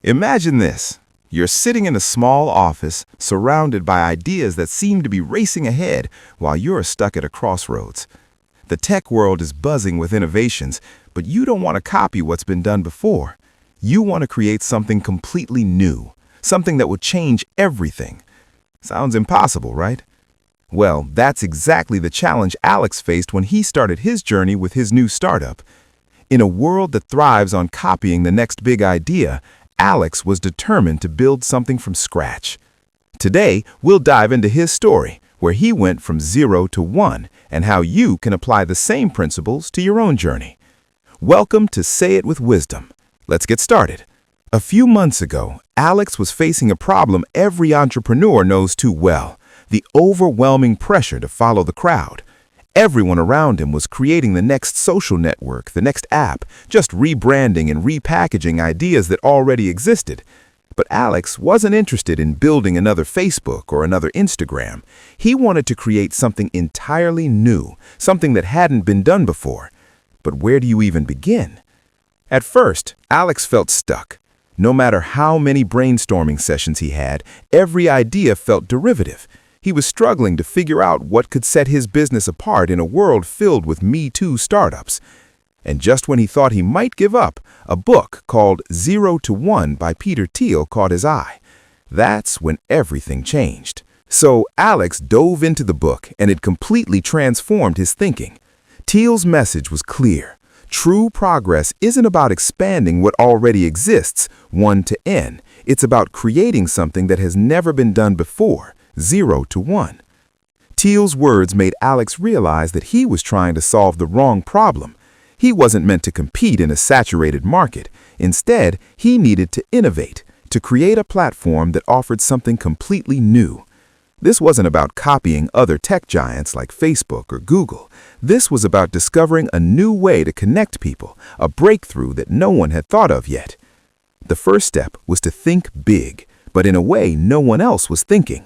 Imagine this. You're sitting in a small office, surrounded by ideas that seem to be racing ahead while you're stuck at a crossroads. The tech world is buzzing with innovations, but you don't want to copy what's been done before. You want to create something completely new, something that will change everything. Sounds impossible, right? Well, that's exactly the challenge Alex faced when he started his journey with his new startup. In a world that thrives on copying the next big idea, Alex was determined to build something from scratch. Today, we'll dive into his story, where he went from 0 to 1, and how you can apply the same principles to your own journey. Welcome to Say It with Wisdom. Let's get started. A few months ago, Alex was facing a problem every entrepreneur knows too well: the overwhelming pressure to follow the crowd. Everyone around him was creating the next social network, the next app, just rebranding and repackaging ideas that already existed. But Alex wasn't interested in building another Facebook or another Instagram. He wanted to create something entirely new, something that hadn't been done before. But where do you even begin? At first, Alex felt stuck. No matter how many brainstorming sessions he had, every idea felt derivative. He was struggling to figure out what could set his business apart in a world filled with Me Too startups. And just when he thought he might give up, a book called 0 to 1 by Peter Thiel caught his eye. That's when everything changed. So Alex dove into the book, and it completely transformed his thinking. Thiel's message was clear. True progress isn't about expanding what already exists, 1 to n. It's about creating something that has never been done before, 0 to 1. Thiel's words made Alex realize that he was trying to solve the wrong problem. He wasn't meant to compete in a saturated market. Instead, he needed to innovate, to create a platform that offered something completely new. This wasn't about copying other tech giants like Facebook or Google. This was about discovering a new way to connect people, a breakthrough that no one had thought of yet. The first step was to think big, but in a way no one else was thinking.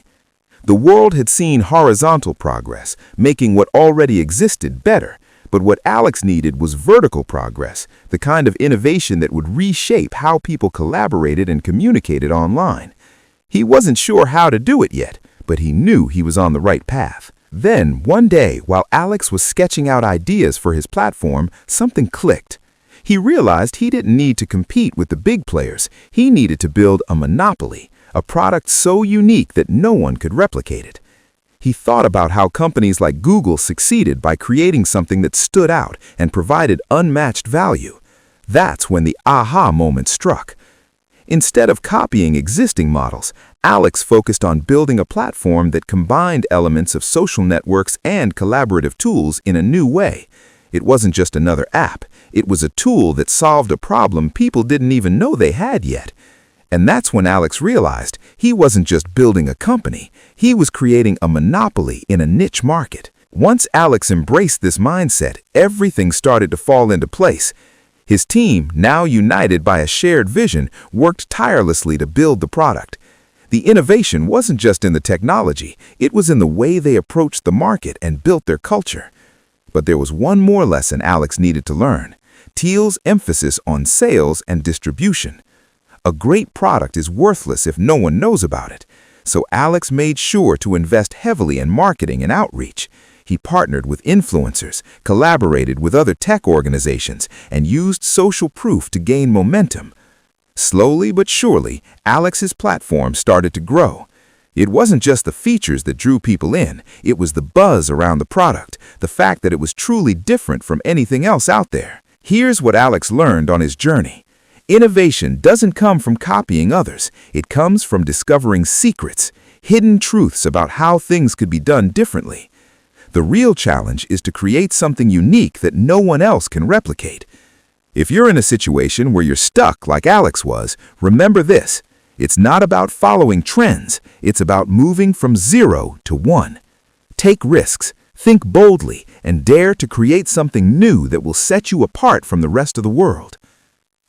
The world had seen horizontal progress, making what already existed better. But what Alex needed was vertical progress, the kind of innovation that would reshape how people collaborated and communicated online. He wasn't sure how to do it yet, but he knew he was on the right path. Then, one day, while Alex was sketching out ideas for his platform, something clicked. He realized he didn't need to compete with the big players. He needed to build a monopoly, a product so unique that no one could replicate it. He thought about how companies like Google succeeded by creating something that stood out and provided unmatched value. That's when the aha moment struck. Instead of copying existing models, Alex focused on building a platform that combined elements of social networks and collaborative tools in a new way. It wasn't just another app. It was a tool that solved a problem people didn't even know they had yet. And that's when Alex realized he wasn't just building a company, he was creating a monopoly in a niche market. Once Alex embraced this mindset, everything started to fall into place. His team, now united by a shared vision, worked tirelessly to build the product. The innovation wasn't just in the technology, it was in the way they approached the market and built their culture. But there was one more lesson Alex needed to learn: Thiel's emphasis on sales and distribution. A great product is worthless if no one knows about it. So Alex made sure to invest heavily in marketing and outreach. He partnered with influencers, collaborated with other tech organizations, and used social proof to gain momentum. Slowly but surely, Alex's platform started to grow. It wasn't just the features that drew people in, it was the buzz around the product, the fact that it was truly different from anything else out there. Here's what Alex learned on his journey. Innovation doesn't come from copying others. It comes from discovering secrets, hidden truths about how things could be done differently. The real challenge is to create something unique that no one else can replicate. If you're in a situation where you're stuck like Alex was, remember this: it's not about following trends. It's about moving from 0 to 1. Take risks, think boldly, and dare to create something new that will set you apart from the rest of the world.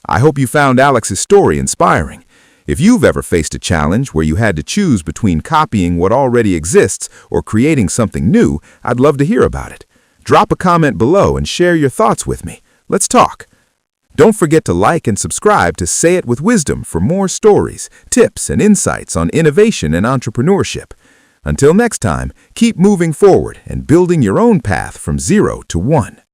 I hope you found Alex's story inspiring. If you've ever faced a challenge where you had to choose between copying what already exists or creating something new, I'd love to hear about it. Drop a comment below and share your thoughts with me. Let's talk. Don't forget to like and subscribe to Say It with Wisdom for more stories, tips, and insights on innovation and entrepreneurship. Until next time, keep moving forward and building your own path from 0 to 1.